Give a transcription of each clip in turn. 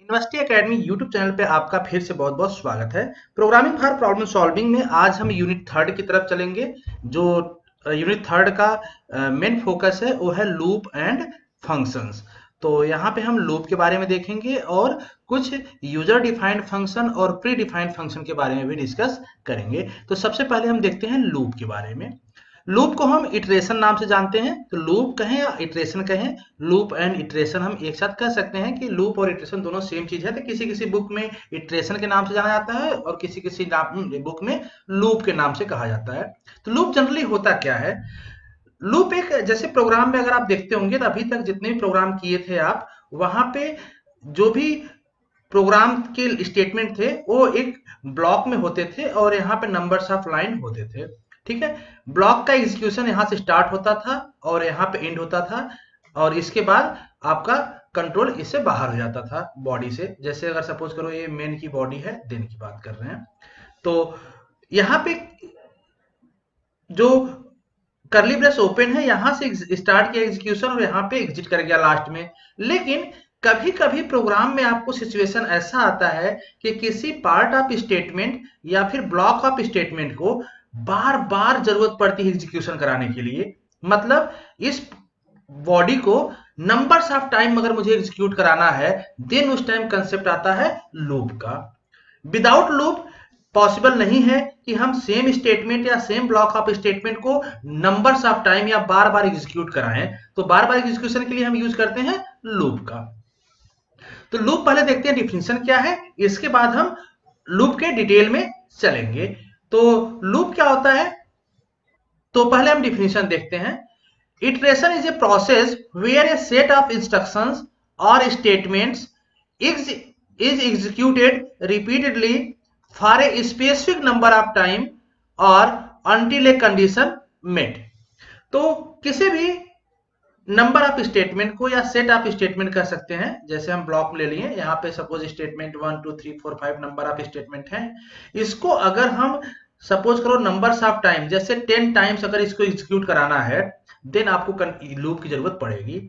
University academy YouTube channel पे आपका फिर से बहुत बहुत स्वागत है। प्रोग्रामिंग फॉर प्रॉब्लम सॉल्विंग में आज हम यूनिट थर्ड की तरफ चलेंगे। जो यूनिट थर्ड का मेन फोकस है वो है लूप एंड फंक्शंस। तो यहाँ पे हम लूप के बारे में देखेंगे और कुछ यूजर डिफाइंड फंक्शन और प्री डिफाइंड फंक्शन के बारे में भी डिस्कस करेंगे। तो सबसे पहले हम देखते हैं लूप के बारे में। लूप को हम इटरेशन नाम से जानते हैं, तो लूप कहें या इटरेशन कहें, लूप एंड इटरेशन हम एक साथ कह सकते हैं कि लूप और इटरेशन दोनों सेम चीज है। तो किसी किसी बुक में इटरेशन के नाम से जाना जाता है और किसी किसी बुक में लूप के नाम से कहा जाता है। तो लूप जनरली होता क्या है? लूप एक जैसे प्रोग्राम में अगर आप देखते होंगे तो अभी तक जितने भी प्रोग्राम किए थे आप, वहां पे जो भी प्रोग्राम के स्टेटमेंट थे वो एक ब्लॉक में होते थे और यहाँ पे नंबर्स ऑफ लाइन होते थे। ठीक है, ब्लॉक का एग्जीक्यूशन यहाँ से स्टार्ट होता था और यहाँ पे एंड होता था और इसके बाद आपका कंट्रोल इससे बाहर हो जाता था बॉडी से। जैसे अगर सपोज करो ये मेन की बॉडी है, देन की बात कर रहे हैं, तो यहाँ पे जो करली ब्रेस ओपन है यहां से स्टार्ट किया एग्जीक्यूशन और यहाँ पे एग्जिट कर गया लास्ट में। लेकिन कभी कभी प्रोग्राम में आपको सिचुएशन ऐसा आता है कि किसी पार्ट ऑफ स्टेटमेंट या फिर ब्लॉक ऑफ स्टेटमेंट को बार बार जरूरत पड़ती है एग्जीक्यूशन कराने के लिए। मतलब इस बॉडी को नंबर्स ऑफ टाइम अगर मुझे एग्जीक्यूट कराना है, देन उस टाइम कंसेप्ट आता है लूप का। विदाउट लूप पॉसिबल नहीं है कि हम सेम स्टेटमेंट या सेम ब्लॉक ऑफ स्टेटमेंट को नंबर्स ऑफ टाइम या बार बार एग्जीक्यूट कराएं। तो बार बार एग्जीक्यूशन के लिए हम यूज करते हैं लूप का। तो लूप पहले देखते हैं डिफिनेशन क्या है, इसके बाद हम लूप के डिटेल में चलेंगे। तो लूप क्या होता है, तो पहले हम डिफिनेशन देखते हैं। Iteration is a process where a set of instructions और statements is executed repeatedly for a specific number of time or until a condition met। तो किसी भी नंबर ऑफ स्टेटमेंट को या सेट ऑफ स्टेटमेंट कह सकते हैं। जैसे हम ब्लॉक ले लिए, यहाँ पे suppose statement 1 2 3 4 5 number of statement है। इसको अगर हम सपोज करो नंबर्स ऑफ टाइम जैसे 10 टाइम्स अगर इसको एग्जीक्यूट कराना है, देन आपको लूप की जरूरत पड़ेगी।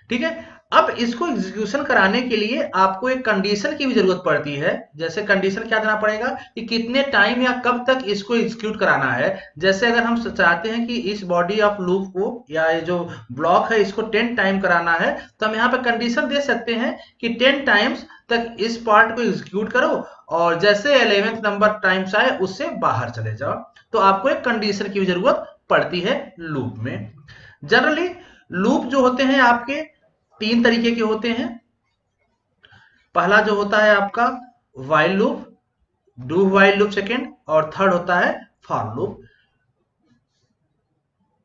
ठीक है, अब इसको एग्जीक्यूशन कराने के लिए आपको एक कंडीशन की भी जरूरत पड़ती है। जैसे कंडीशन क्या देना पड़ेगा कि कितने टाइम या कब तक इसको एग्जीक्यूट कराना है। जैसे अगर हम चाहते हैं कि इस बॉडी ऑफ लूप को या ये जो ब्लॉक है इसको 10 टाइम कराना है, तो हम यहाँ पे कंडीशन दे सकते हैं कि 10 टाइम्स तक इस पार्ट को एग्जीक्यूट करो और जैसे 11th नंबर टाइम्स आए उससे बाहर चले जाओ। तो आपको एक कंडीशन की भी जरूरत पड़ती है लूप में। जनरली लूप जो होते हैं आपके 3 तरीके के होते हैं। पहला जो होता है आपका while loop, do while loop second, और थर्ड होता है for loop.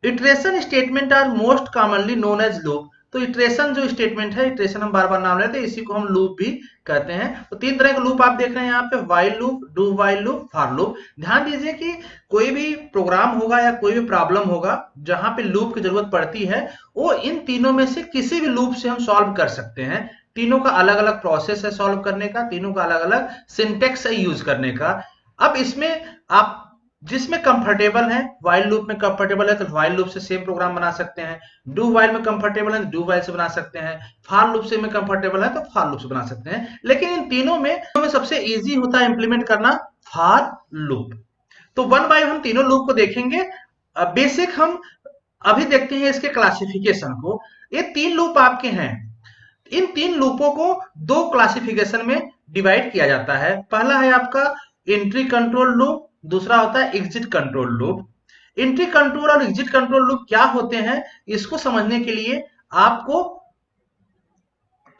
Iteration statement are most commonly known as loop. तो इटरेशन जो स्टेटमेंट है, इटरेशन हम बार बार नाम लेते हैं, इसी को हम लूप भी कहते हैं। तो 3 तरह के लूप आप देख रहे हैं यहाँ पे, while loop, do while loop, for loop. ध्यान दीजिए कि कोई भी प्रोग्राम होगा या कोई भी प्रॉब्लम होगा जहां पे लूप की जरूरत पड़ती है, वो इन तीनों में से किसी भी लूप से हम सॉल्व कर सकते हैं। तीनों का अलग अलग प्रोसेस है सॉल्व करने का, तीनों का अलग अलग सिंटेक्स है यूज करने का। अब इसमें आप जिसमें कंफर्टेबल है, व्हाइल लूप में कंफर्टेबल है तो व्हाइल लूप से सेम प्रोग्राम बना सकते हैं, डू व्हाइल में कंफर्टेबल है तो डू व्हाइल से बना सकते हैं, फॉर लूप से में कंफर्टेबल है तो फॉर लूप से बना सकते हैं। लेकिन इन तीनों में सबसे इजी होता है इंप्लीमेंट करना फॉर लूप। तो 1 बाय 1 तीनों लूप को देखेंगे। बेसिक हम अभी देखते हैं इसके क्लासिफिकेशन को। ये 3 लूप आपके हैं। इन 3 लूपों को 2 क्लासिफिकेशन में डिवाइड किया जाता है। पहला है आपका एंट्री कंट्रोल लूप, दूसरा होता है exit control loop. Entry control और एग्जिट कंट्रोल लूप क्या होते हैं, इसको समझने के लिए आपको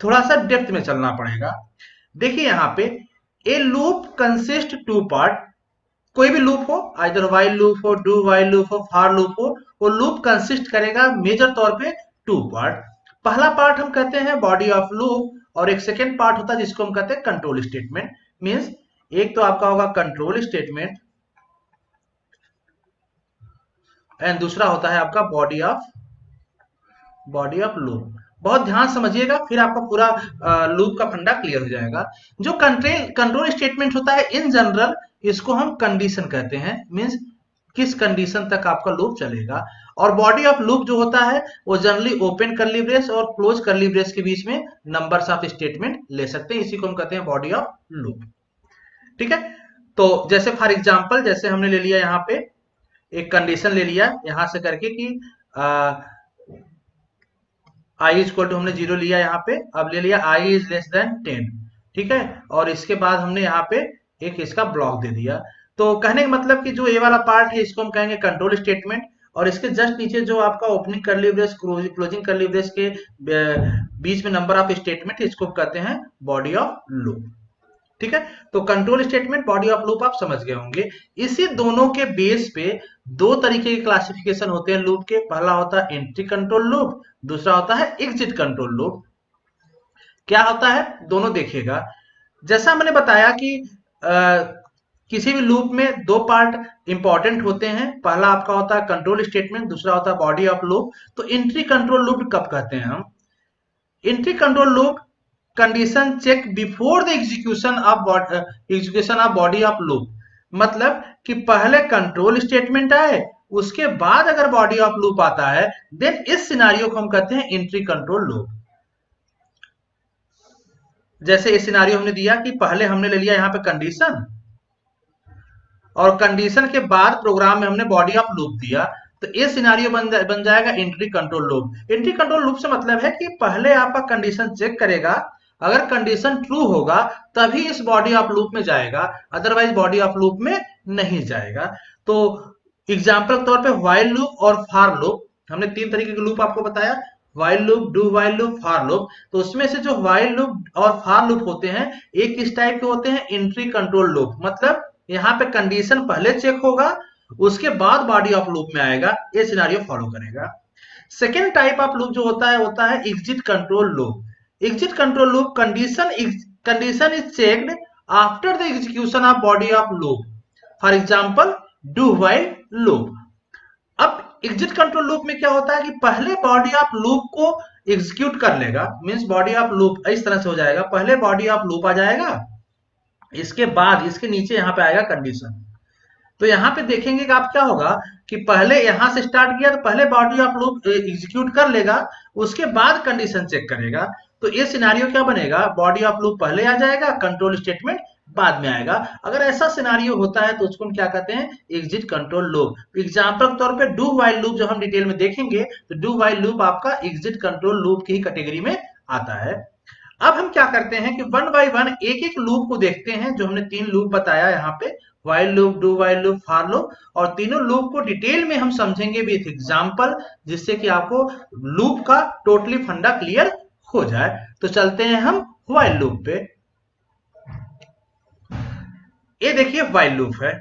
थोड़ा सा डेप्थ में चलना पड़ेगा। देखिए यहाँ पे ए लूप कंसिस्ट 2 पार्ट। कोई भी लूप हो, आइदर व्हाइल लूप हो, डू व्हाइल लूप हो, फॉर लूप हो, वो लूप कंसिस्ट करेगा मेजर तौर पे 2 पार्ट। पहला पार्ट हम कहते हैं बॉडी ऑफ लूप और एक सेकेंड पार्ट होता है जिसको हम कहते हैं कंट्रोल स्टेटमेंट। मीन्स एक तो आपका होगा कंट्रोल स्टेटमेंट एंड दूसरा होता है आपका बॉडी ऑफ लूप। बहुत ध्यान समझिएगा, फिर आपका पूरा लूप का फंडा क्लियर हो जाएगा। जो कंट्रोल स्टेटमेंट होता है इन जनरल इसको हम कंडीशन कहते हैं। मींस किस कंडीशन तक आपका लूप चलेगा। और बॉडी ऑफ लूप जो होता है वो जनरली ओपन कर्ली ब्रेस और क्लोज कर्ली ब्रेस के बीच में नंबर्स ऑफ स्टेटमेंट ले सकते हैं, इसी को हम कहते हैं बॉडी ऑफ लूप। ठीक है, तो जैसे फॉर एग्जांपल जैसे हमने ले लिया यहाँ पे एक कंडीशन ले लिया यहां से करके कि आई इज इक्वल टू हमने 0 लिया यहाँ पे, अब ले लिया आई इज लेस देन 10। ठीक है, और इसके बाद हमने यहाँ पे एक इसका ब्लॉक दे दिया। तो कहने का मतलब कि जो ये वाला पार्ट है इसको हम कहेंगे कंट्रोल स्टेटमेंट, और इसके जस्ट नीचे जो आपका opening curly brace closing curly brace के बीच में नंबर ऑफ स्टेटमेंट, इसको कहते हैं बॉडी ऑफ लूप। ठीक है, तो control statement body of loop आप समझ गए होंगे। इसी दोनों के बेस पे दो तरीके के क्लासिफिकेशन होते हैं लूप के, पहला होता है एंट्री कंट्रोल लूप, दूसरा होता है एग्जिट कंट्रोल लूप। क्या होता है दोनों देखिएगा। जैसा मैंने बताया कि किसी भी लूप में दो पार्ट इंपॉर्टेंट होते हैं, पहला आपका होता है कंट्रोल स्टेटमेंट, दूसरा होता है बॉडी ऑफ लूप। तो एंट्री कंट्रोल लूप कब कहते हैं हम? Entry control loop condition check before the execution of body of loop, मतलब कि पहले कंट्रोल स्टेटमेंट आए उसके बाद अगर बॉडी ऑफ लूप आता है देन इस सिनारियो को हम कहते हैं एंट्री कंट्रोल लूप। जैसे इस सिनारियो हमने दिया कि पहले हमने ले लिया यहाँ पे कंडीशन और कंडीशन के बाद प्रोग्राम में हमने बॉडी ऑफ लूप दिया, तो ये सिनारियो बन जाएगा entry control loop. Entry control loop से मतलब है कि पहले आपका कंडीशन चेक करेगा, अगर कंडीशन ट्रू होगा तभी इस बॉडी ऑफ लूप में जाएगा, अदरवाइज बॉडी ऑफ लूप में नहीं जाएगा। तो एग्जांपल के तौर पे व्हाइल लूप और फॉर लूप, हमने तीन तरीके के लूप आपको बताया, while loop, do while loop, for loop. तो उसमें से जो व्हाइल लूप और फॉर लूप होते हैं एक इस टाइप के होते हैं एंट्री कंट्रोल लूप, मतलब यहाँ पे कंडीशन पहले चेक होगा उसके बाद बॉडी ऑफ लूप में आएगा, ये सिनारियो फॉलो करेगा। सेकेंड टाइप ऑफ लूप जो होता है exit control loop. Exit control loop condition is checked after the execution of body of loop, for example do while loop. अब एग्जिट कंट्रोल लूप में क्या होता है कि पहले बॉडी ऑफ लूप को एग्जीक्यूट कर लेगा, मींस बॉडी ऑफ लूप इस तरह से हो जाएगा, पहले बॉडी ऑफ लूप आ जाएगा, इसके बाद इसके नीचे यहाँ पे आएगा कंडीशन। तो यहाँ पे देखेंगे कि आप क्या होगा कि पहले यहां से स्टार्ट किया तो पहले बॉडी ऑफ लूप एग्जीक्यूट कर लेगा, उसके बाद कंडीशन चेक करेगा। तो ये सिनारियो क्या बनेगा, बॉडी ऑफ लूप पहले आ जाएगा, कंट्रोल स्टेटमेंट बाद में आएगा। अगर ऐसा सिनारियो होता है तो उसको हम क्या कहते हैं, एग्जिट कंट्रोल लूप। एग्जांपल के तौर पे डू व्हाइल लूप जो हम डिटेल में देखेंगे, तो डू व्हाइल लूप आपका एग्जिट कंट्रोल लूप की ही कैटेगरी में आता है। अब हम क्या करते हैं कि वन बाय वन एक एक लूप को देखते हैं, जो हमने तीन लूप बताया यहाँ पे, while loop, do while loop, for loop, और तीनों लूप को डिटेल में हम समझेंगे विथ एग्जांपल, जिससे कि आपको लूप का टोटली फंडा क्लियर हो जाए। तो चलते हैं हम व्हाइल लूप पे। ये देखिए व्हाइल लूप है,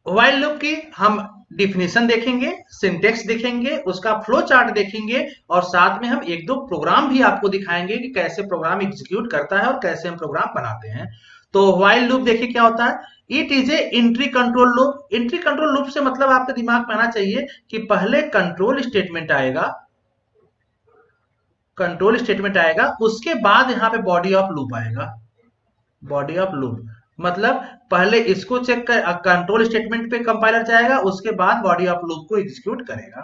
व्हाइल लूप की हम डिफिनेशन देखेंगे, सिंटेक्स देखेंगे, उसका फ्लो चार्ट देखेंगे, और साथ में हम एक दो प्रोग्राम भी आपको दिखाएंगे कि कैसे प्रोग्राम एग्जीक्यूट करता है और कैसे हम प्रोग्राम बनाते हैं। तो व्हाइल लूप देखिए क्या होता है, it is a entry control loop. Entry control loop से मतलब आपके दिमाग में आना चाहिए कि पहले कंट्रोल स्टेटमेंट आएगा, कंट्रोल स्टेटमेंट आएगा, उसके बाद यहाँ पे बॉडी ऑफ लूप आएगा। बॉडी ऑफ लूप मतलब पहले इसको चेक कर, कंट्रोल स्टेटमेंट पे कंपाइलर जाएगा, उसके बाद बॉडी ऑफ लूप को एग्जीक्यूट करेगा।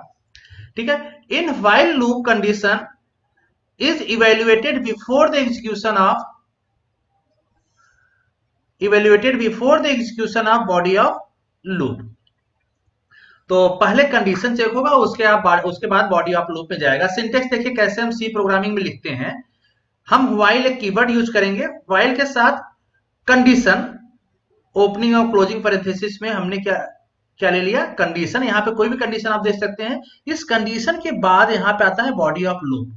ठीक है, in while loop condition is evaluated before the execution of body of loop. तो पहले कंडीशन चेक होगा, उसके बाद बॉडी ऑफ लूप में जाएगा। सिंटेक्स देखिए कैसे हम सी प्रोग्रामिंग में लिखते हैं, हम व्हाइल एक कीवर्ड यूज करेंगे, व्हाइल के साथ कंडीशन, ओपनिंग और क्लोजिंग पैरेंथेसिस में हमने क्या ले लिया, कंडीशन। यहाँ पे कोई भी कंडीशन आप देख सकते हैं, इस कंडीशन के बाद यहाँ पे आता है बॉडी ऑफ लूप।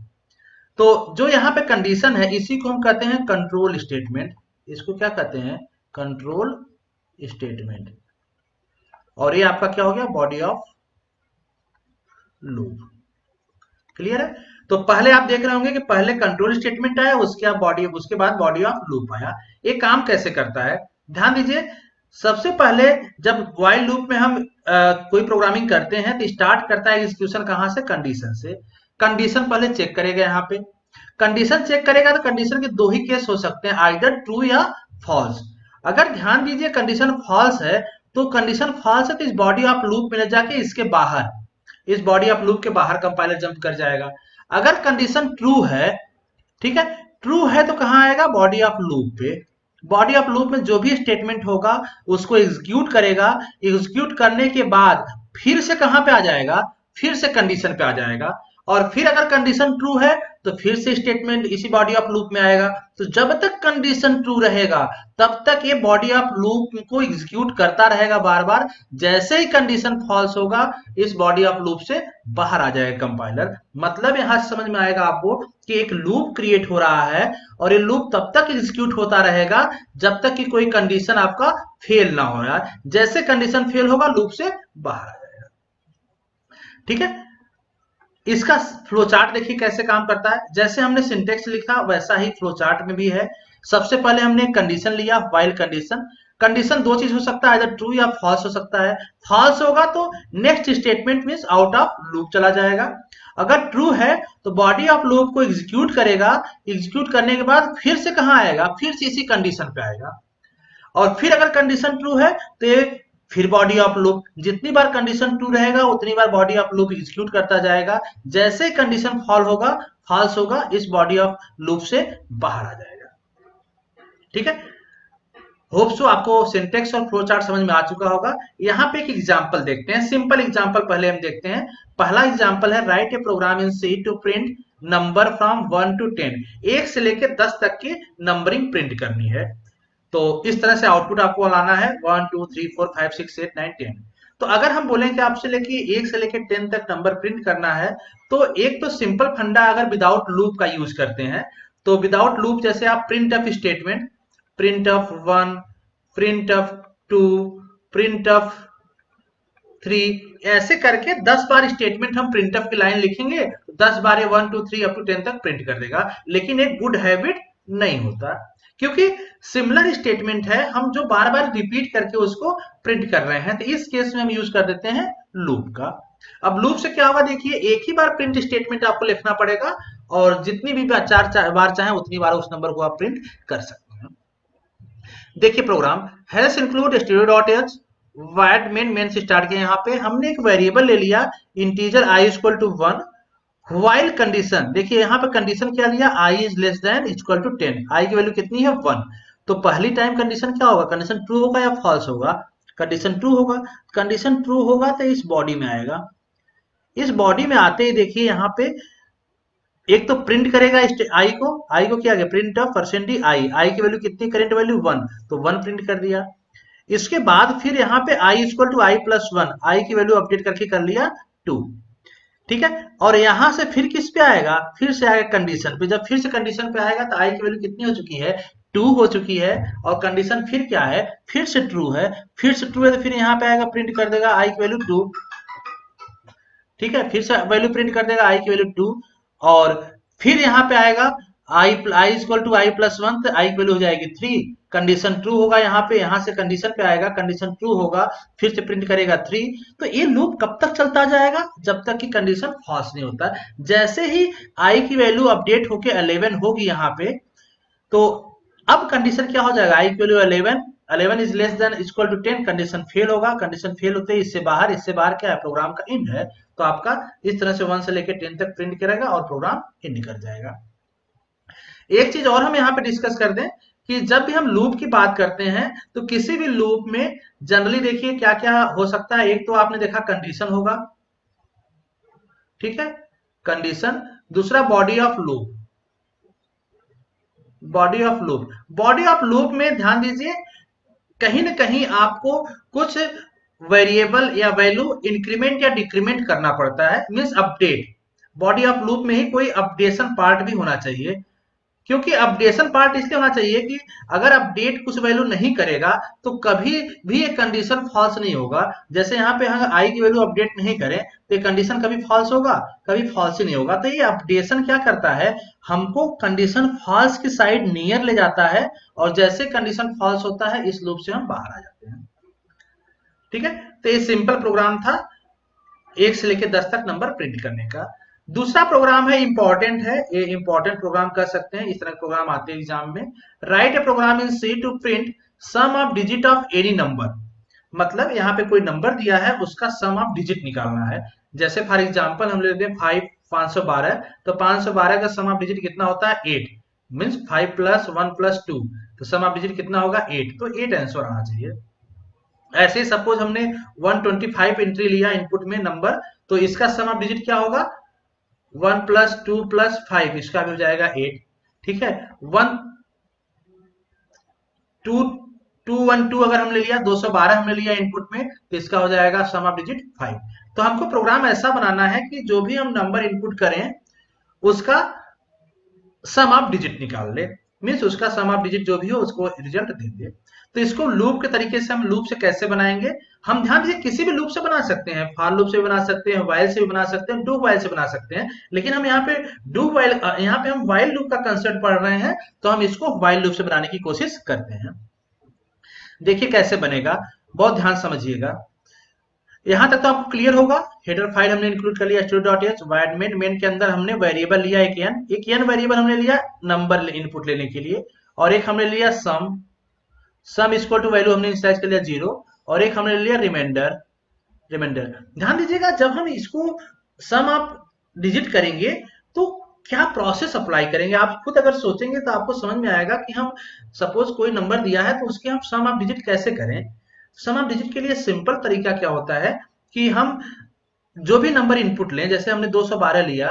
तो जो यहाँ पे कंडीशन है इसी को हम कहते हैं कंट्रोल स्टेटमेंट, इसको क्या कहते हैं, कंट्रोल स्टेटमेंट, और ये आपका क्या हो गया, बॉडी ऑफ लूप। क्लियर है? तो पहले आप देख रहे होंगे कि पहले कंट्रोल स्टेटमेंट आया, उसके बाद बॉडी ऑफ लूप आया। ये काम कैसे करता है, ध्यान दीजिए। सबसे पहले जब व्हाइल लूप में हम कोई प्रोग्रामिंग करते हैं तो स्टार्ट करता है एग्जीक्यूशन कहां से, कंडीशन से। कंडीशन पहले चेक करेगा, यहाँ पे कंडीशन चेक करेगा तो कंडीशन के दो ही केस हो सकते हैं, आइदर ट्रू या फॉल्स। अगर ध्यान दीजिए कंडीशन फॉल्स है, तो कंडीशन फॉल्स है तो इस बॉडी ऑफ लूप में न जाके इसके बाहर, इस बॉडी ऑफ लूप के बाहर कंपाइलर जंप कर जाएगा। अगर कंडीशन ट्रू है, ठीक है, ट्रू है तो कहाँ आएगा, बॉडी ऑफ लूप पे। बॉडी ऑफ लूप में जो भी स्टेटमेंट होगा उसको एग्जीक्यूट करेगा। एग्जीक्यूट करने के बाद फिर से कहाँ पे आ जाएगा, फिर से कंडीशन पे आ जाएगा। और फिर अगर कंडीशन ट्रू है तो फिर से स्टेटमेंट इसी बॉडी ऑफ लूप में आएगा। तो जब तक कंडीशन ट्रू रहेगा तब तक ये बॉडी ऑफ लूप को एग्जीक्यूट करता रहेगा बार बार। जैसे ही कंडीशन फॉल्स होगा इस बॉडी ऑफ लूप से बाहर आ जाएगा कंपाइलर। मतलब यहां से समझ में आएगा आपको कि एक लूप क्रिएट हो रहा है और ये लूप तब तक एग्जीक्यूट होता रहेगा जब तक कि कोई कंडीशन आपका फेल ना हो यार। जैसे कंडीशन फेल होगा लूप से बाहर आ जाएगा। ठीक है, इसका फ्लो चार्ट देखिए कैसे काम करता है। जैसे हमने सिंटेक्स लिखा वैसा ही फ्लो चार्ट में भी है। सबसे पहले हमने कंडीशन लिया, व्हाइल कंडीशन। कंडीशन दो चीज हो सकता है, इधर ट्रू या फॉल्स हो सकता है। फॉल्स होगा तो next statement means out of loop चला जाएगा। अगर ट्रू है तो बॉडी ऑफ लूप को एग्जीक्यूट करेगा। एग्जीक्यूट करने के बाद फिर से कहां आएगा, फिर से इसी कंडीशन पे आएगा। और फिर अगर कंडीशन ट्रू है तो ये फिर बॉडी ऑफ लूप, जितनी बार कंडीशन ट्रू रहेगा उतनी बार बॉडी ऑफ लूप एग्जीक्यूट करता जाएगा। जैसे कंडीशन फॉल्स होगा इस बॉडी ऑफ लूप से बाहर आ जाएगा। ठीक है, होप सो आपको सिंटेक्स और फ्लो चार्ट समझ में आ चुका होगा। यहाँ पे एक एग्जांपल देखते हैं, सिंपल एग्जांपल पहले हम देखते हैं। पहला एग्जांपल है, write a program in C to print number from 1 to 10, 1 से लेकर 10 तक की नंबरिंग प्रिंट करनी है। तो इस तरह से आउटपुट आपको लाना है 1 2 3 4 5 6 7 9 10। तो अगर हम बोलें कि आपसे लेके 1 से लेके 10 तक नंबर प्रिंट करना है, तो एक तो सिंपल फंडा अगर विदाउट लूप का यूज करते हैं, तो विदाउट लूप जैसे आप print of statement, print of 1, print of 2, print of 3, ऐसे करके 10 बार स्टेटमेंट हम प्रिंट ऑफ की लाइन लिखेंगे, 10 बार 1 2 3 अप टू 10 तक प्रिंट कर देगा। लेकिन एक गुड हैबिट नहीं होता, क्योंकि सिमिलर स्टेटमेंट है, हम जो बार बार रिपीट करके उसको प्रिंट कर रहे हैं। तो इस केस में हम यूज कर देते हैं लूप का। अब लूप से क्या होगा, देखिए एक ही बार प्रिंट स्टेटमेंट आपको लिखना पड़ेगा और जितनी भी बार बार चाहे उतनी बार उस नंबर को आप प्रिंट कर सकते हैं। देखिए program hash include stdio.h void main से स्टार्ट किया। यहाँ पे हमने एक वेरिएबल ले लिया integer i equal to 1, while condition. देखिए यहाँ पे कंडीशन क्या लिया, i is less than equal to 10, i की वैल्यू कितनी है 1। तो पहली टाइम कंडीशन क्या होगा, कंडीशन ट्रू होगा या फॉल्स होगा, कंडीशन ट्रू होगा। कंडीशन ट्रू होगा तो इस बॉडी में आएगा। इस बॉडी में आते ही देखिए यहाँ पे एक तो प्रिंट करेगा i को क्या गया, प्रिंट ऑफ %i की वैल्यू कितनी, करेंट वैल्यू 1, तो 1 प्रिंट कर दिया। इसके बाद फिर यहाँ पे i equal to i plus 1, i की वैल्यू अपडेट करके कर लिया 2। ठीक है, और यहां से फिर किस पे आएगा, फिर से आएगा कंडीशन पे। जब फिर से कंडीशन पे आएगा तो i की वैल्यू कितनी हो चुकी है, 2 हो चुकी है। और कंडीशन फिर क्या है, फिर से ट्रू है। फिर से ट्रू है तो फिर यहाँ पे आएगा, प्रिंट कर देगा i की वैल्यू 2। ठीक है, फिर से वैल्यू प्रिंट कर देगा i की वैल्यू 2। और फिर यहाँ पे आएगा i equal to i plus 1, तो i की वैल्यू हो जाएगी 3। कंडीशन ट्रू होगा यहाँ पे, यहाँ से कंडीशन पे आएगा, कंडीशन ट्रू होगा, फिर से प्रिंट करेगा 3। तो ये लूप कब तक चलता जाएगा, जब तक कि कंडीशन फॉल्स नहीं होता। जैसे ही i की वैल्यू अपडेट होके 11 होगी यहाँ पे, तो अब कंडीशन क्या हो जाएगा, i की value 11 is less than equal to 10, condition fail होगा। कंडीशन फेल होते ही इससे बाहर क्या है, प्रोग्राम का एंड है। तो आपका इस तरह से 1 से लेकर 10 तक प्रिंट करेगा और प्रोग्राम एंड कर जाएगा। एक चीज और हम यहाँ पे डिस्कस कर दें कि जब भी हम लूप की बात करते हैं तो किसी भी लूप में जनरली देखिए क्या क्या हो सकता है। एक तो आपने देखा कंडीशन होगा, ठीक है, कंडीशन। दूसरा body of loop, body of loop में ध्यान दीजिए कहीं ना कहीं आपको कुछ वेरिएबल या वैल्यू इंक्रीमेंट या डिक्रीमेंट करना पड़ता है, means update. Body of loop में ही कोई अपडेशन पार्ट भी होना चाहिए, क्योंकि अपडेशन पार्ट इसलिए होना चाहिए कि अगर अपडेट कुछ वैल्यू नहीं करेगा तो कभी भी एक कंडीशन फॉल्स नहीं होगा। जैसे यहाँ पे अगर i की वैल्यू अपडेट नहीं करें तो ये कंडीशन कभी फॉल्स होगा, कभी फॉल्स ही नहीं होगा। तो ये अपडेशन क्या करता है, हमको कंडीशन फॉल्स की साइड नियर ले जाता है, और जैसे कंडीशन फॉल्स होता है इस लूप से हम बाहर आ जाते हैं। ठीक है, तो ये सिंपल प्रोग्राम था 1 से लेकर 10 तक नंबर प्रिंट करने का। दूसरा प्रोग्राम है, इंपॉर्टेंट है, ये इंपॉर्टेंट प्रोग्राम कर सकते हैं, इस तरह प्रोग्राम आते हैं एग्जाम में। Write a program in C to print sum of digit of any number. मतलब यहाँ पे कोई नंबर दिया है, उसका सम ऑफ डिजिट निकालना है। जैसे फॉर एग्जांपल हम लेते हैं 512, तो 512 का सम ऑफ डिजिट कितना होता है 8, मीन्स 5 प्लस 1 प्लस 2, तो सम ऑफ डिजिट कितना होगा 8, तो 8 आंसर आना चाहिए। ऐसे ही सपोज हमने 125 एंट्री लिया इनपुट में नंबर, तो इसका सम ऑफ डिजिट क्या होगा 1 प्लस 2 प्लस 5, इसका भी हो जाएगा 8। ठीक है, 1 2 212 अगर हमने लिया, 212 हमने लिया इनपुट में, तो इसका हो जाएगा सम ऑफ डिजिट 5। तो हमको प्रोग्राम ऐसा बनाना है कि जो भी हम नंबर इनपुट करें उसका सम ऑफ डिजिट निकाल ले, मीन्स उसका सम ऑफ डिजिट जो भी हो उसको रिजल्ट दे दे। तो इसको लूप के तरीके से, हम लूप से कैसे बनाएंगे, हम ध्यान दीजिए किसी भी लूप से बना सकते हैं, फॉर लूप से भी बना सकते हैं, व्हाइल से भी बना सकते हैं, डू व्हाइल से बना सकते हैं, लेकिन हम यहाँ पे डू व्हाइल, यहाँ पे हम व्हाइल लूप का कंसेप्ट पढ़ रहे हैं, तो हम इसको व्हाइल लूप से बनाने की कोशिश करते हैं। देखिए कैसे बनेगा, बहुत ध्यान समझिएगा। यहां तक तो आपको क्लियर होगा। हेडर फाइल हमने इंक्लूड कर लिया stdio.h, वाइड मेन के अंदर हमने वेरिएबल लिया एक n वेरिएबल हमने लिया नंबर इनपुट लेने के लिए, और एक हमने लिया सम इक्वल टू वैल्यू हमने इनिशियलाइज कर लिया 0, और एक हमने लिया रिमाइंडर। ध्यान दीजिएगा, जब हम इसको सम ऑफ डिजिट करेंगे तो क्या प्रोसेस अप्लाई करेंगे, आप खुद अगर सोचेंगे तो आपको समझ में आएगा कि हम सपोज कोई नंबर दिया है तो उसके हम सम ऑफ डिजिट कैसे करें। सम ऑफ डिजिट के लिए सिंपल तरीका क्या होता है कि हम जो भी नंबर इनपुट लें, जैसे हमने 212 लिया,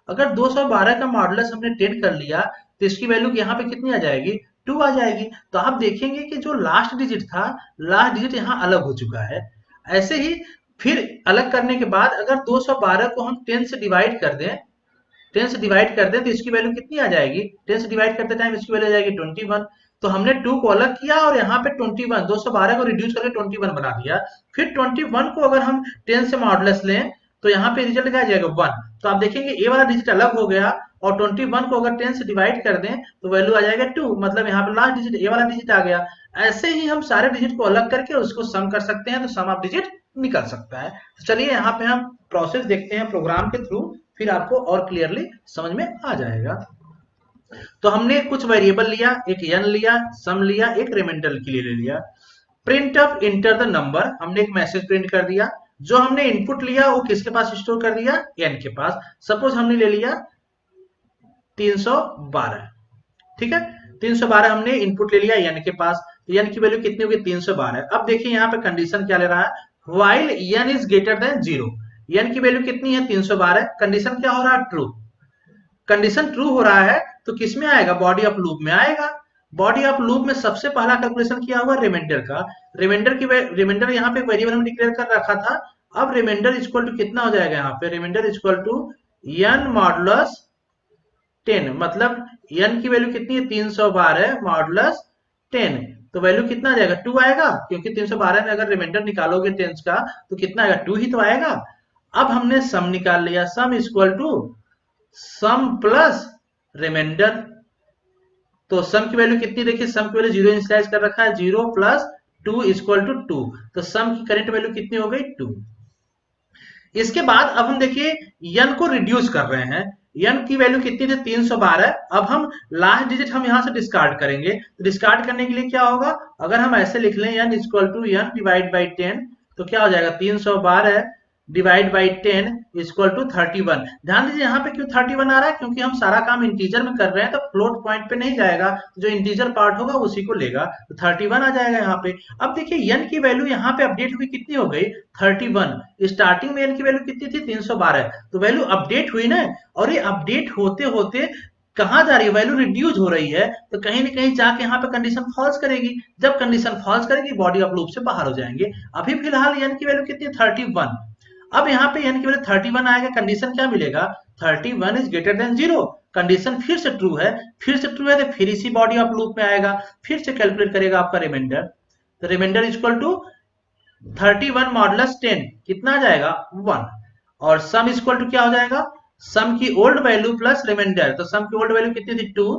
अगर 212 का मॉडुलस हमने 10 कर लिया, तो इसकी वैल्यू यहाँ पे कितनी आ जाएगी 2 आ जाएगी। तो आप देखेंगे कि जो लास्ट डिजिट था, लास्ट डिजिट यहाँ अलग हो चुका है। ऐसे ही फिर अलग करने के बाद अगर 212 को हम 10 से डिवाइड कर दें, 10 से डिवाइड कर दें तो इसकी वैल्यू कितनी आ जाएगी, 10 से डिवाइड करते टाइम इसकी वैल्यू आ जाएगी 21। तो हमने 2 को अलग किया और यहाँ पे 21, 212 को रिड्यूस करके 21 बना दिया। फिर 21 को अगर हम 10 से मॉडुलस लें तो यहाँ पे रिजल्ट क्या आ जाएगा 1। तो आप देखेंगे ए वाला डिजिट अलग हो गया, और 21 को अगर 10 से डिवाइड कर दें तो वैल्यू आ जाएगा 2, मतलब यहाँ पे लास्ट डिजिट ए वाला डिजिट आ गया। ऐसे ही हम सारे डिजिट को अलग करके उसको सम कर सकते हैं, तो सम ऑफ डिजिट निकल सकता है। तो चलिए यहाँ पे हम प्रोसेस देखते हैं प्रोग्राम के थ्रू, फिर आपको और क्लियरली समझ में आ जाएगा। तो हमने कुछ वेरिएबल लिया, एक n लिया, सम लिया, एक रिमाइंडर के लिए ले लिया। Print of enter the number, हमने एक मैसेज प्रिंट कर दिया। जो हमने इनपुट लिया वो किसके पास स्टोर कर दिया, n के पास। सपोज हमने ले लिया 312, ठीक है, 312 हमने इनपुट ले लिया n के पास, तो n की वैल्यू कितनी होगी 312। अब देखिए यहाँ पे कंडीशन क्या ले रहा है, while n is greater than 0, n की वैल्यू कितनी है 312, कंडीशन क्या हो रहा है ट्रू। कंडीशन ट्रू हो रहा है तो किस में आएगा, बॉडी ऑफ लूप में आएगा। बॉडी ऑफ लूप में सबसे पहला कैलकुलेशन किया हुआ रिमाइंडर का, रिमाइंडर यहाँ पे वेरिएबल हम डिक्लेयर कर रखा था। अब रिमाइंडर इक्वल टू कितना हो जाएगा, यहाँ पे remainder equal to n modulus 10, मतलब n की वैल्यू कितनी है 312 मॉडुलस 10, तो वैल्यू कितना आ जाएगा 2 आएगा, क्योंकि 312 में अगर रिमाइंडर निकालोगे 10 का तो कितना आएगा 2 ही तो आएगा। अब हमने सम निकाल लिया, sum equal to sum plus remainder, तो सम की वैल्यू कितनी, देखिए सम की वैल्यू 0 इनिशियलाइज कर रखा है, 0 प्लस 2 इक्वल टू 2, तो सम की करंट वैल्यू कितनी हो गई 2। इसके बाद अब हम देखिए n को रिड्यूस कर रहे हैं, n की वैल्यू कितनी थी 312, अब हम लास्ट डिजिट हम यहां से डिस्कार्ड करेंगे। तो डिस्कार्ड करने के लिए क्या होगा, अगर हम ऐसे लिख लें n equal to n divide by 10, तो क्या हो जाएगा 312 डिवाइड बाई 10 इक्वल टू 31। ध्यान दीजिए यहाँ पे क्यों 31 आ रहा है, क्योंकि हम सारा काम इंटीजर में कर रहे हैं, तो फ्लोट पॉइंट पे नहीं जाएगा, जो इंटीजर पार्ट होगा उसी को लेगा, तो 31 आ जाएगा यहाँ पे। अब देखिए n की वैल्यू यहाँ पे अपडेट हुई, कितनी हो गई 31। स्टार्टिंग में n की वैल्यू कितनी थी 312, तो वैल्यू अपडेट हुई ना, और ये अपडेट होते होते कहां जा रही है, वैल्यू रिड्यूस हो रही है, तो कहीं ना कहीं जाके यहाँ पे कंडीशन फॉल्स करेगी। जब कंडीशन फॉल्स करेगी बॉडी ऑफ लूप से बाहर हो जाएंगे। अभी फिलहाल n की वैल्यू कितनी 31, अब यहाँ पे n की वैल्यू 31 आएगा, कंडीशन क्या मिलेगा 31 इज ग्रेटर देन 0, कंडीशन फिर से ट्रू है, तो फिर इसी बॉडी ऑफ लूप में आएगा, फिर से कैलकुलेट करेगा आपका रिमाइंडर, तो रिमाइंडर इक्वल टू 31 मॉडुलस 10 कितना आ जाएगा 1, और सम इक्वल टू क्या हो जाएगा, सम की ओल्ड वैल्यू प्लस रिमाइंडर, तो सम की ओल्ड वैल्यू कितनी थी 2,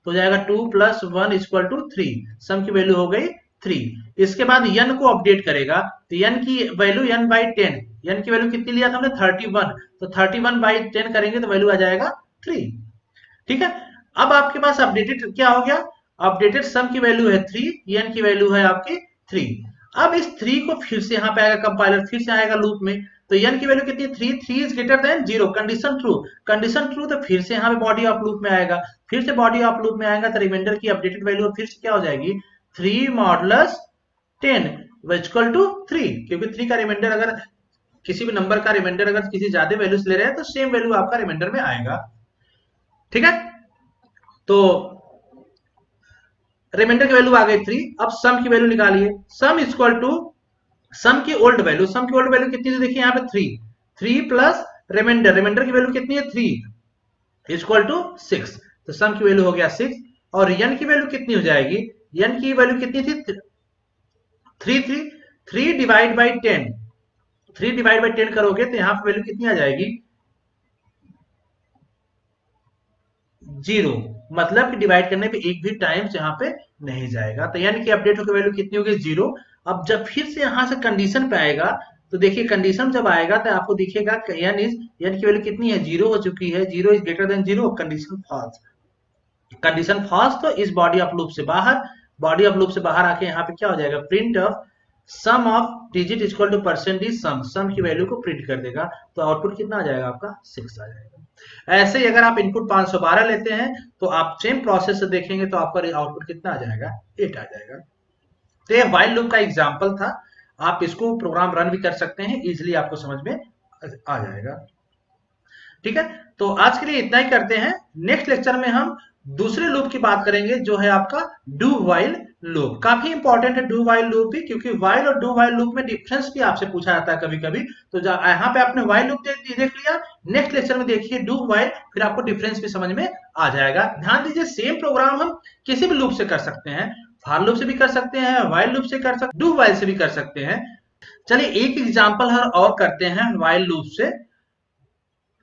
तो हो जाएगा 2 प्लस 1 इक्वल टू 3, सम की वैल्यू हो गई 3। इसके बाद n को अपडेट करेगा, तो n की वैल्यू n बाई 10, n की वैल्यू कितनी लिया था हमने 31, तो 31 बाई 10 करेंगे तो वैल्यू आ जाएगा 3। ठीक है, अब आपके पास अपडेटेड क्या हो गया, अपडेटेड सम की वैल्यू है 3, n की वैल्यू है आपकी 3। अब इस 3 को फिर से यहाँ पे आएगा कंपाइलर, फिर से आएगा लूप में, तो n की वैल्यू कितनी है 3, 3 is greater than 0, condition true, condition true, तो फिर से यहाँ पे बॉडी ऑफ लूप में आएगा, फिर से बॉडी ऑफ लूप में आएगा तो रिमाइंडर की अपडेटेड वैल्यू फिर से क्या हो जाएगी 3 मॉडुलस 10 इक्वल टू 3, क्योंकि 3 का रिमाइंडर अगर किसी भी नंबर का रिमाइंडर अगर किसी ज्यादा वैल्यू ले रहे हैं तो सेम वैल्यू आपका रिमाइंडर में आएगा। ठीक है, तो रिमाइंडर की वैल्यू आ गई 3, अब सम की वैल्यू निकालिए, सम इक्वल टू सम की ओल्ड वैल्यू, सम की ओल्ड वैल्यू कितनी है देखिए यहाँ पे 3, 3 प्लस रिमाइंडर, रिमाइंडर की वैल्यू कितनी है 3 इक्वल टू 6, तो सम की वैल्यू हो गया 6, और n की वैल्यू कितनी हो जाएगी, n की वैल्यू कितनी थी 3, 3 डिवाइड बाई 10, 3 डिवाइड बाई 10 करोगे तो यहाँ पे वैल्यू कितनी आ जाएगी 0, मतलब कि डिवाइड करने पे एक भी टाइम्स यहाँ पे नहीं जाएगा, तो n की अपडेट होकर वैल्यू कितनी होगी 0। अब जब फिर से यहाँ से कंडीशन पे आएगा तो देखिए कंडीशन जब आएगा तो आपको दिखेगा n की वैल्यू कितनी है 0 हो चुकी है, 0 is greater than 0, condition false, condition false, तो इस बॉडी ऑफ लूप से बाहर, बॉडी ऑफ लूप से बाहर आके यहाँ पे क्या हो जाएगा print of sum of digit equal to percentage sum, sum की वैल्यू को प्रिंट कर देगा, तो आउटपुट कितना आ जाएगा आपका 6 आ जाएगा। ऐसे ही अगर आप इनपुट 512 लेते हैं तो आप सेम प्रोसेस से देखेंगे तो आपका आउटपुट कितना आ जाएगा 8 आ जाएगा। तो ये व्हाइल लूप का एग्जांपल था, आप इसको प्रोग्राम रन भी कर सकते हैं, इजीली आपको समझ में आ जाएगा। ठीक है, तो आज के लिए इतना ही करते हैं, नेक्स्ट लेक्चर में हम दूसरे लूप की बात करेंगे जो है आपका डू व्हाइल लूप। काफी इंपॉर्टेंट है डू व्हाइल लूप भी, क्योंकि व्हाइल और डू व्हाइल लूप में डिफरेंस भी आपसे पूछा जाता है कभी कभी, तो यहाँ पे आपने व्हाइल लूप देख लिया, नेक्स्ट लेक्चर में देखिए डू व्हाइल, फिर आपको डिफरेंस भी समझ में आ जाएगा। ध्यान दीजिए सेम प्रोग्राम हम किसी भी लूप से कर सकते हैं, फॉर लूप से भी कर सकते हैं, व्हाइल लूप से कर सकते, डू व्हाइल से भी कर सकते हैं। चलिए एक एग्जाम्पल और करते हैं व्हाइल लूप से।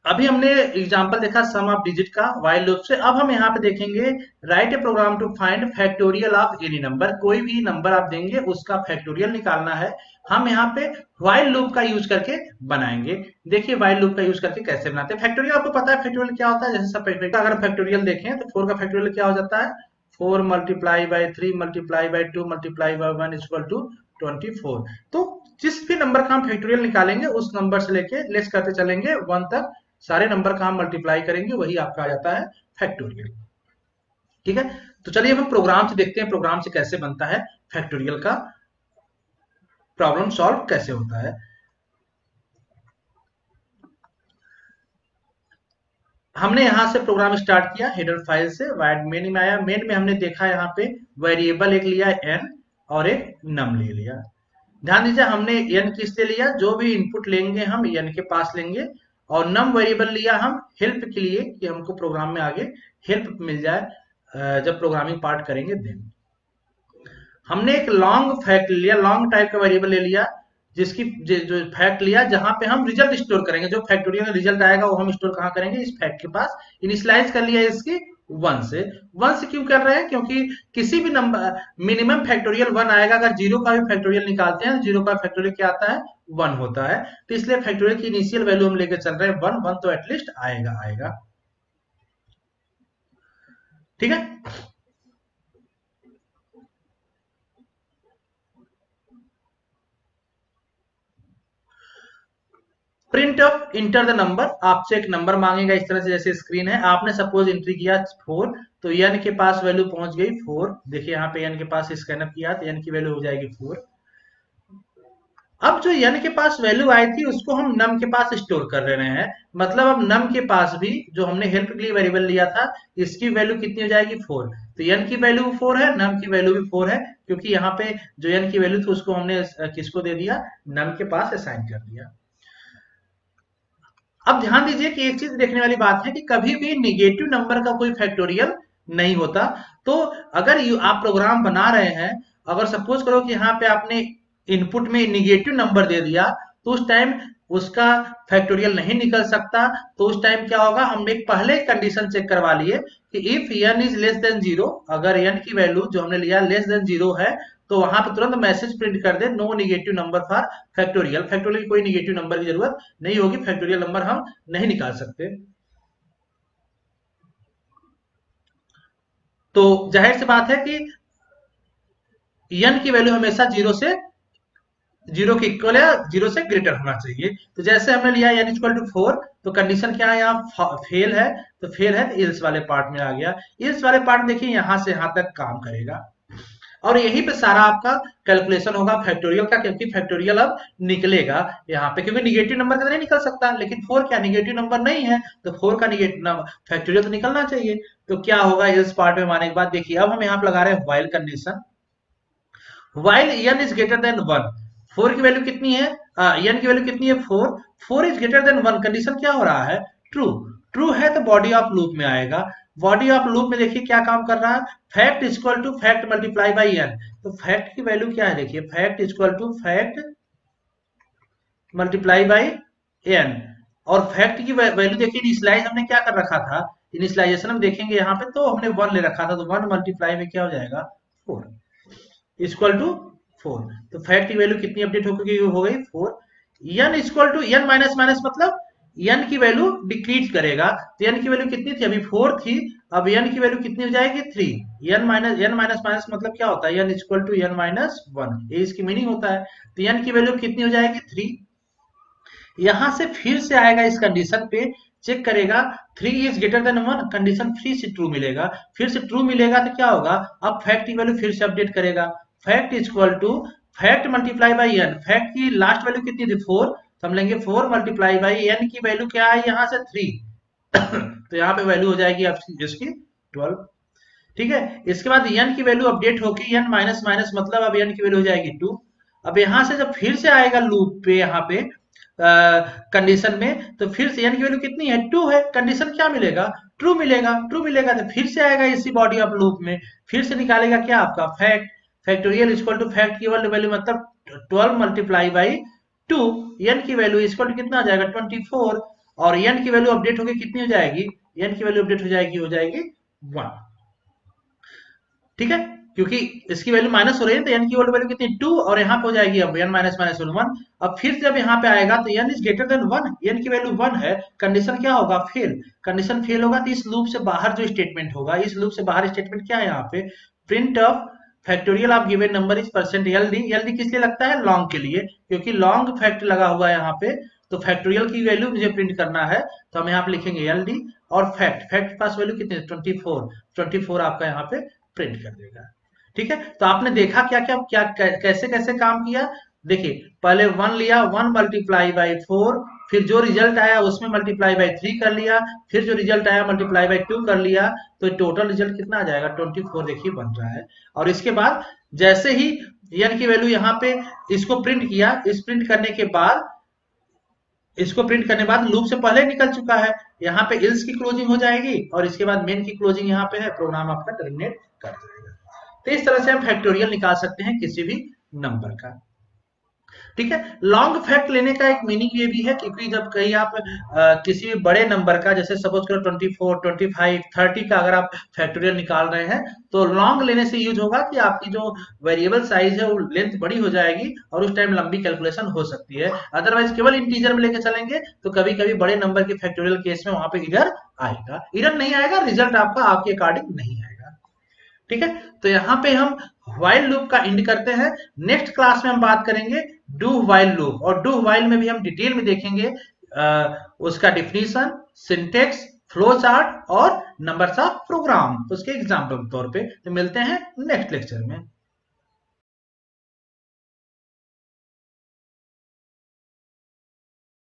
अभी हमने एग्जांपल देखा सम ऑफ डिजिट का व्हाइल लूप से, अब हम यहाँ पे देखेंगे write a program to find factorial of any number, कोई भी नंबर आप देंगे उसका फैक्टोरियल निकालना है, हम यहाँ पे व्हाइल लूप का यूज करके बनाएंगे। देखिए व्हाइल लूप का यूज करके कैसे बनाते हैं। फैक्टोरियल आपको पता है फैक्टोरियल क्या होता है, जैसे सब अगर फैक्टोरियल देखें तो 4 का फैक्टोरियल क्या हो जाता है 4 multiply by 3 multiply by 2 multiply by 1 equal to 24। तो जिस भी नंबर का हम फैक्टोरियल निकालेंगे उस नंबर से लेके लेस करते चलेंगे 1 तक, सारे नंबर का हम मल्टीप्लाई करेंगे, वही आपका आ जाता है फैक्टोरियल। ठीक है, तो चलिए हम प्रोग्राम से देखते हैं प्रोग्राम से कैसे बनता है फैक्टोरियल का, प्रॉब्लम सॉल्व कैसे होता है। हमने यहां से प्रोग्राम स्टार्ट किया हेडर फाइल से, मेन में आया, मेन में हमने देखा यहाँ पे वेरिएबल एक लिया n और एक नम ले लिया। ध्यान दीजिए हमने n किस लिए लिया, जो भी इनपुट लेंगे हम n के पास लेंगे, और नम वेरिएबल लिया हम हेल्प के लिए कि हमको प्रोग्राम में आगे हेल्प मिल जाए जब प्रोग्रामिंग पार्ट करेंगे देन। हमने एक लॉन्ग फैक्ट लिया, लॉन्ग टाइप का वेरिएबल ले लिया, जिसकी जो फैक्ट लिया जहां पे हम रिजल्ट स्टोर करेंगे, जो फैक्टोरियल में रिजल्ट आएगा वो हम स्टोर कहां करेंगे इस फैक्ट के पास। इनिशियलाइज कर लिया इसकी 1 से, 1 से क्यों कर रहे हैं, क्योंकि किसी भी नंबर मिनिमम फैक्टोरियल 1 आएगा, अगर 0 का भी फैक्टोरियल निकालते हैं 0 का फैक्टोरियल क्या आता है 1 होता है, तो इसलिए फैक्टोरियल की इनिशियल वैल्यू हम लेकर चल रहे हैं 1, 1 तो एटलीस्ट आएगा। ठीक है, print of enter the number, आपसे एक नंबर मांगेगा इस तरह से, जैसे स्क्रीन है, आपने सपोज एंट्री किया 4, तो n के पास वैल्यू पहुंच गई 4, देखिए यहाँ पे n के पास स्कैन अप किया तो n की वैल्यू हो जाएगी 4। अब जो n के पास वैल्यू आई थी उसको हम num के पास स्टोर कर रहे हैं, मतलब अब num के पास भी जो हमने हेल्प के लिए वेरिएबल लिया था इसकी वैल्यू कितनी हो जाएगी 4, तो n की वैल्यू 4 है, num की वैल्यू भी 4 है, क्योंकि यहाँ पे जो n की वैल्यू थी उसको हमने किसको दे दिया num के पास असाइन कर दिया। अब ध्यान दीजिए कि एक चीज देखने वाली बात है कि कभी भी निगेटिव नंबर का कोई फैक्टोरियल नहीं होता, तो अगर आप प्रोग्राम बना रहे हैं, अगर सपोज करो कि यहाँ पे आपने इनपुट में निगेटिव नंबर दे दिया, तो उस टाइम उसका फैक्टोरियल नहीं निकल सकता, तो उस टाइम क्या होगा, हम एक पहले कंडीशन चेक करवा लिए कि if n is less then 0, अगर n की वैल्यू जो हमने लिया लेस देन 0 है, तो वहां पे तुरंत मैसेज प्रिंट कर they know negative number for factorial. Factorial कोई निगेटिव नंबर की जरूरत नहीं होगी, फैक्टोरियल नंबर हम नहीं निकाल सकते। तो जाहिर सी बात है कि n की वैल्यू हमेशा जीरो के इक्वल या जीरो से ग्रेटर होना चाहिए। तो जैसे हमने लिया n इक्वल टू 4, तो कंडीशन क्या है, यहाँ फेल है, तो फेल है तो इल्स वाले पार्ट में आ गया। इल्स वाले पार्ट देखिए यहां से यहां तक काम करेगा, और यहीं पे सारा आपका कैलकुलेशन होगा फैक्टोरियल का, क्योंकि फैक्टोरियल अब निकलेगा यहाँ पे, क्योंकि निगेटिव नंबर का नहीं निकल सकता, लेकिन 4 क्या निगेटिव नंबर नहीं है, तो 4 का निगेटिव नंबर फैक्टोरियल तो निकलना चाहिए। तो क्या होगा, इस पार्ट में आने के बाद देखिए अब हम यहाँ पे लगा रहे हैं while condition, while n is greater then 1। 4 की वैल्यू कितनी है, n की वैल्यू कितनी है 4, 4 इज ग्रेटर देन 1, कंडीशन क्या हो रहा है, ट्रू। ट्रू है तो बॉडी ऑफ लूप में आएगा। बॉडी ऑफ लूप में देखिए क्या काम कर रहा है, fact equal to fact multiply by n। तो फैक्ट की वैल्यू क्या है, देखिए fact equal to fact multiply by n, और फैक्ट की वैल्यू देखिए इनिशियलाइज हमने क्या कर रखा था, इनिशियलाइजेशन हम देखेंगे यहाँ पे तो हमने 1 ले रखा था, तो 1 मल्टीप्लाई में क्या हो जाएगा 4 इक्वल टू 4। तो फैक्ट की वैल्यू कितनी अपडेट हो गई 4। n equal to n minus minus मतलब n की वैल्यू डिक्रीज करेगा, तो n की वैल्यू कितनी थी, अभी 4 थी, अब n की वैल्यू कितनी हो जाएगी 3। n माइनस माइनस मतलब क्या होता है, n equal to n minus 1, ये इसकी मीनिंग होता है। तो n की वैल्यू कितनी हो जाएगी 3। यहां से फिर से आएगा इस कंडीशन पे, चेक करेगा 3 इज ग्रेटर देन 1, कंडीशन फिर से ट्रू मिलेगा, फिर से ट्रू मिलेगा तो क्या होगा, अब फैक्ट की वैल्यू फिर से अपडेट करेगा, fact equal to fact multiply by n। Fact की लास्ट वैल्यू कितनी थी 4, तो हम लेंगे 4 मल्टीप्लाई बाई n की वैल्यू क्या है यहाँ से 3 तो यहाँ पे वैल्यू हो जाएगी इसकी 12। ठीक है, इसके बाद n की वैल्यू अपडेट होगी, n माइनस माइनस मतलब अब n की वैल्यू हो जाएगी 2। अब यहाँ से जब फिर से आएगा लूप पे यहाँ पे कंडीशन में, तो फिर से n की वैल्यू कितनी है 2 है, कंडीशन क्या मिलेगा ट्रू मिलेगा। ट्रू मिलेगा तो फिर से आएगा इसी बॉडी ऑफ लूप में, फिर से निकालेगा क्या आपका fact, factorial equal to fact की वैल्यू मतलब 12 मल्टीप्लाई बाई 2, n की वैल्यू इक्वल टू कितना आ जाएगा 24, और n की वैल्यू अपडेट होगी कितनी हो जाएगी, n की वैल्यू अपडेट हो जाएगी 1। ठीक है, क्योंकि इसकी वैल्यू माइनस हो रही है तो n की वैल्यू कितनी 2, और यहाँ पे हो जाएगी अब n माइनस माइनस 1। अब फिर जब यहाँ पे आएगा तो n is greater then 1, n की वैल्यू 1 है, कंडीशन क्या होगा फेल। कंडीशन फेल होगा तो इस लूप से बाहर जो स्टेटमेंट होगा, इस लूप से बाहर स्टेटमेंट क्या है यहाँ पे, print of factorial of given number is percent LD। LD किस लिए लगता है, लॉन्ग के लिए, क्योंकि लॉन्ग फैक्ट लगा हुआ है यहाँ पे, तो फैक्टोरियल की वैल्यू मुझे प्रिंट करना है, तो हम यहाँ पे लिखेंगे LD, और फैक्ट के पास वैल्यू कितनी है 24 आपका यहाँ पे प्रिंट कर देगा। ठीक है, तो आपने देखा क्या क्या क्या कैसे कैसे काम किया। देखिए पहले 1 लिया, 1 मल्टीप्लाई बाई 4, फिर जो रिजल्ट आया उसमें मल्टीप्लाई बाई 3 कर लिया, फिर जो रिजल्ट आया मल्टीप्लाई बाई 2 कर लिया, तो टोटल रिजल्ट कितना आ जाएगा 24 देखिए बन रहा है। और इसके बाद जैसे ही n की वैल्यू यहाँ पे इसको प्रिंट किया, इस प्रिंट करने के बाद इसको प्रिंट करने के बाद लूप से पहले निकल चुका है, यहाँ पे इल्स की क्लोजिंग हो जाएगी, और इसके बाद मेन की क्लोजिंग यहाँ पे है, प्रोग्राम आपका टर्मिनेट कर जाएगा। तो इस तरह से हम फैक्टोरियल निकाल सकते हैं किसी भी नंबर का। ठीक है, लॉन्ग फैक्ट लेने का एक मीनिंग ये भी है, क्योंकि जब कहीं आप किसी भी बड़े नंबर का, जैसे सपोज करो 24, 25, 30 का अगर आप फैक्टोरियल निकाल रहे हैं, तो लॉन्ग लेने से यूज होगा कि आपकी जो वेरिएबल साइज है वो लेंथ बड़ी हो जाएगी, और उस टाइम लंबी कैलकुलेशन हो सकती है। अदरवाइज केवल इंटीजर में लेके चलेंगे तो कभी कभी बड़े नंबर के फैक्टोरियल केस में वहां पे इधर आएगा, इधर नहीं आएगा, रिजल्ट आपका आपके अकॉर्डिंग नहीं आएगा। ठीक है, तो यहाँ पे हम व्हाइल लूप का एंड करते हैं। नेक्स्ट क्लास में हम बात करेंगे डू व्हाइल लूप, और डू व्हाइल में भी हम डिटेल में देखेंगे उसका डिफिनीशन, सिंटेक्स, फ्लो चार्ट और नंबर्स ऑफ प्रोग्राम, उसके एग्जाम्पल के तौर पे। तो मिलते हैं नेक्स्ट लेक्चर में।